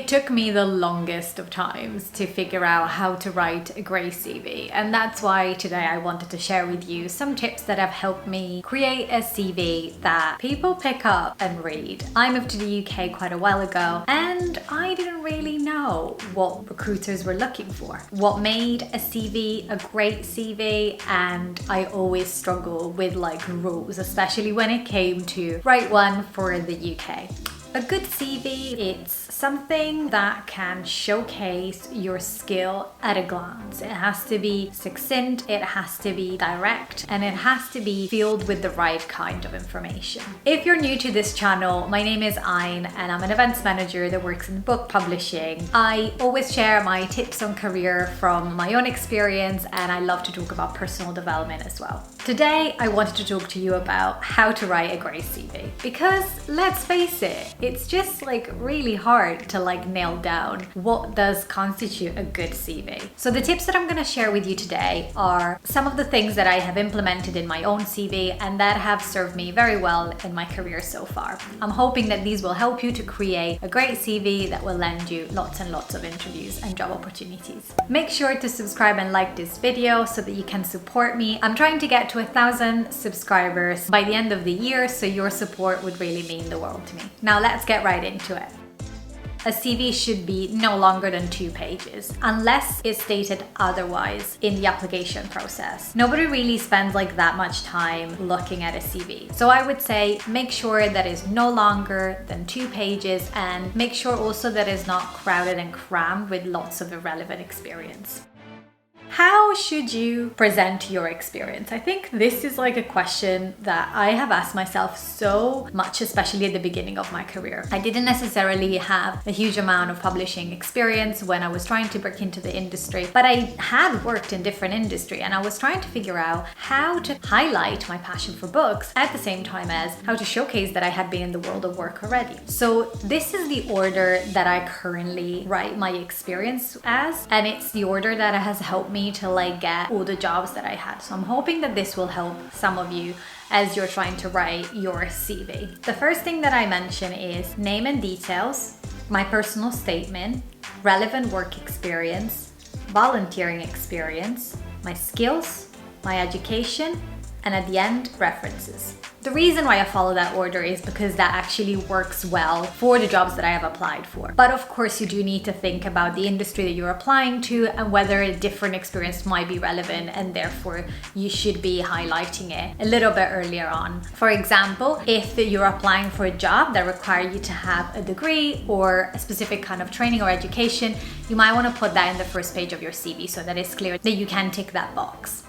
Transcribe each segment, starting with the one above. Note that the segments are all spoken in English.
It took me the longest of times to figure out how to write a great CV, and that's why today I wanted to share with you some tips that have helped me create a CV that people pick up and read. I moved to the UK quite a while ago, and I didn't really know what recruiters were looking for, what made a CV a great CV, and I always struggle with rules, especially when it came to write one for the UK. A good CV, it's something that can showcase your skill at a glance. It has to be succinct, it has to be direct, and it has to be filled with the right kind of information. If you're new to this channel, my name is Ayn and I'm an events manager that works in book publishing. I always share my tips on career from my own experience, and I love to talk about personal development as well. Today, I wanted to talk to you about how to write a great CV, because let's face it, it's just really hard to nail down what does constitute a good CV. So the tips that I'm going to share with you today are some of the things that I have implemented in my own CV and that have served me very well in my career so far. I'm hoping that these will help you to create a great CV that will land you lots and lots of interviews and job opportunities. Make sure to subscribe and like this video so that you can support me. I'm trying to get to 1,000 subscribers by the end of the year, so your support would really mean the world to me. Now let's get right into it. A CV should be no longer than 2 pages, unless it's stated otherwise in the application process. Nobody really spends that much time looking at a CV. So I would say make sure that it's no longer than 2 pages, and make sure also that it's not crowded and crammed with lots of irrelevant experience. How should you present your experience? I think this is a question that I have asked myself so much, especially at the beginning of my career. I didn't necessarily have a huge amount of publishing experience when I was trying to break into the industry, but I had worked in different industry, and I was trying to figure out how to highlight my passion for books at the same time as how to showcase that I had been in the world of work already. So this is the order that I currently write my experience as, and it's the order that has helped me to get all the jobs that I had. So I'm hoping that this will help some of you as you're trying to write your CV. The first thing that I mention is name and details, my personal statement, relevant work experience, volunteering experience, my skills, my education, and at the end, references. The reason why I follow that order is because that actually works well for the jobs that I have applied for. But of course, you do need to think about the industry that you're applying to and whether a different experience might be relevant, and therefore you should be highlighting it a little bit earlier on. For example, if you're applying for a job that requires you to have a degree or a specific kind of training or education, you might want to put that in the first page of your CV so that it's clear that you can tick that box.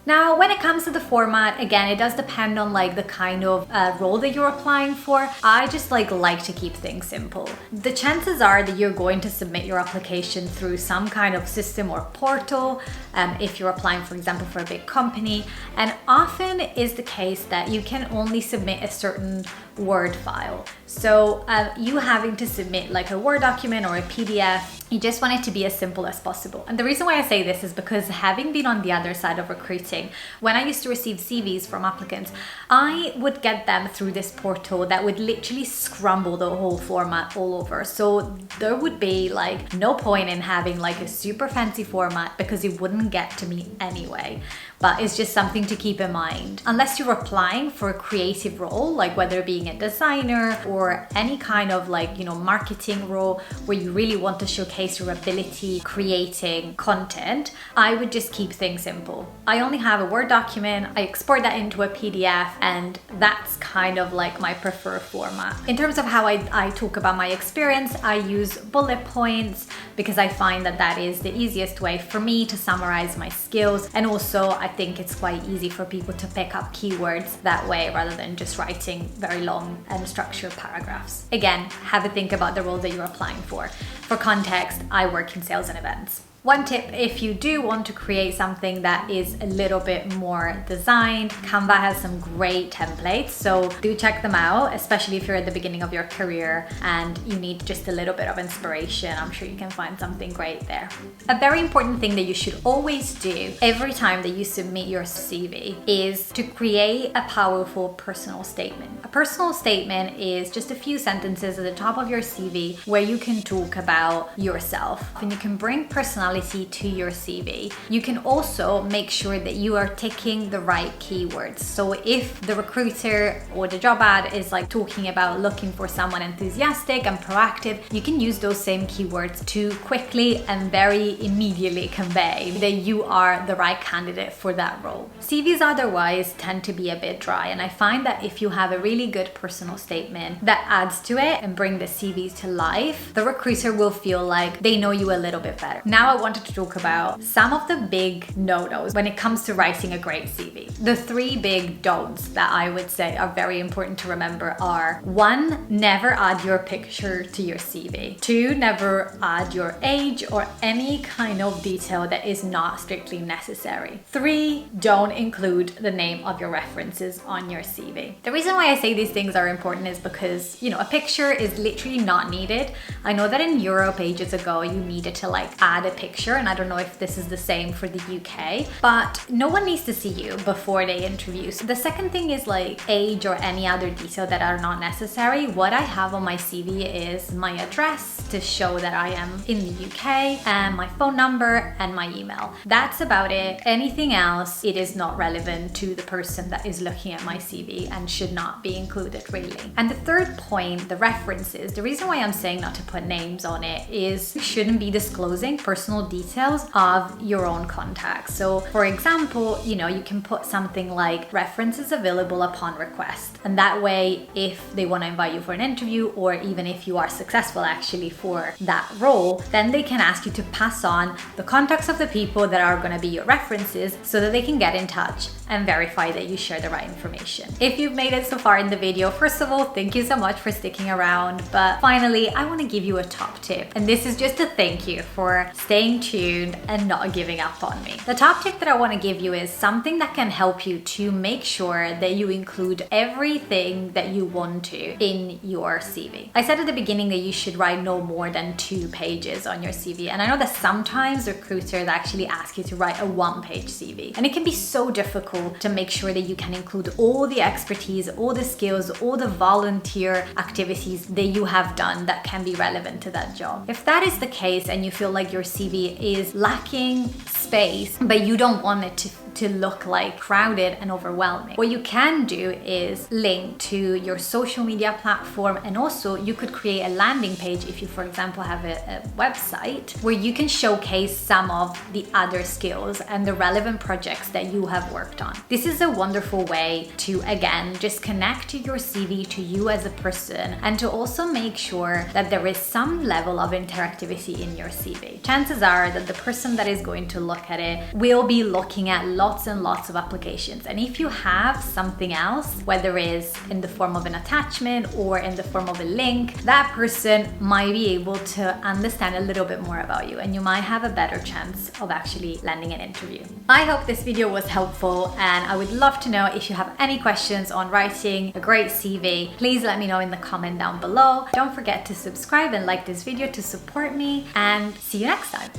Now, when it comes to the format, again, it does depend on the kind of role that you're applying for. I just like to keep things simple. The chances are that you're going to submit your application through some kind of system or portal, if you're applying, for example, for a big company. And often is the case that you can only submit a certain Word file. So you having to submit a Word document or a PDF, you just want it to be as simple as possible. And the reason why I say this is because, having been on the other side of recruiting, when I used to receive CVs from applicants, I would get them through this portal that would literally scramble the whole format all over. So there would be no point in having a super fancy format, because it wouldn't get to me anyway. But it's just something to keep in mind. Unless you're applying for a creative role, whether being a designer or any kind of marketing role where you really want to showcase your ability creating content, I would just keep things simple. I only have a Word document, I export that into a PDF, and that's kind of my preferred format. In terms of how I talk about my experience, I use bullet points because I find that that is the easiest way for me to summarize my skills, and also I think it's quite easy for people to pick up keywords that way rather than just writing very long and structured paragraphs. Again, have a think about the role that you're applying for. For context, I work in sales and events. One tip, if you do want to create something that is a little bit more designed, Canva has some great templates, so do check them out, especially if you're at the beginning of your career and you need just a little bit of inspiration. I'm sure you can find something great there. A very important thing that you should always do every time that you submit your CV is to create a powerful personal statement. A personal statement is just a few sentences at the top of your CV where you can talk about yourself and you can bring personality to your CV. You can also make sure that you are ticking the right keywords. So if the recruiter or the job ad is like talking about looking for someone enthusiastic and proactive, you can use those same keywords to quickly and very immediately convey that you are the right candidate for that role. CVs otherwise tend to be a bit dry, and I find that if you have a really good personal statement that adds to it and bring the CV to life, the recruiter will feel like they know you a little bit better. Now I wanted to talk about some of the big no-nos when it comes to writing a great CV. The three big don'ts that I would say are very important to remember are: 1, never add your picture to your CV. 2, never add your age or any kind of detail that is not strictly necessary. 3, don't include the name of your references on your CV. The reason why I say these things are important is because, a picture is literally not needed. I know that in Europe ages ago you needed to add a picture, and I don't know if this is the same for the UK, but no one needs to see you before they interview. So the second thing is age or any other detail that are not necessary. What I have on my CV is my address to show that I am in the UK, and my phone number and my email. That's about it. Anything else, it is not relevant to the person that is looking at my CV and should not be included really. And the third point, the references. The reason why I'm saying not to put names on it is you shouldn't be disclosing personal details of your own contacts. So for example, you can put something like references available upon request. And that way, if they want to invite you for an interview, or even if you are successful actually for that role, then they can ask you to pass on the contacts of the people that are going to be your references so that they can get in touch and verify that you share the right information. If you've made it so far in the video, first of all, thank you so much for sticking around. But finally, I want to give you a top tip. And this is just a thank you for staying tuned and not giving up on me. The top tip that I want to give you is something that can help you to make sure that you include everything that you want to in your CV. I said at the beginning that you should write no more than 2 pages on your CV. And I know that sometimes recruiters actually ask you to write a 1-page CV. And it can be so difficult to make sure that you can include all the expertise, all the skills, all the volunteer activities that you have done that can be relevant to that job. If that is the case and you feel like your CV is lacking space, but you don't want it to look crowded and overwhelming, what you can do is link to your social media platform, and also you could create a landing page if you, for example, have a website where you can showcase some of the other skills and the relevant projects that you have worked on. This is a wonderful way to, again, just connect to your CV, to you as a person, and to also make sure that there is some level of interactivity in your CV. Chances are that the person that is going to look at it will be looking at lots and lots of applications. And if you have something else, whether it's in the form of an attachment or in the form of a link, that person might be able to understand a little bit more about you, and you might have a better chance of actually landing an interview. I hope this video was helpful, and I would love to know if you have any questions on writing a great CV. Please let me know in the comment down below. Don't forget to subscribe and like this video to support me, and see you next time.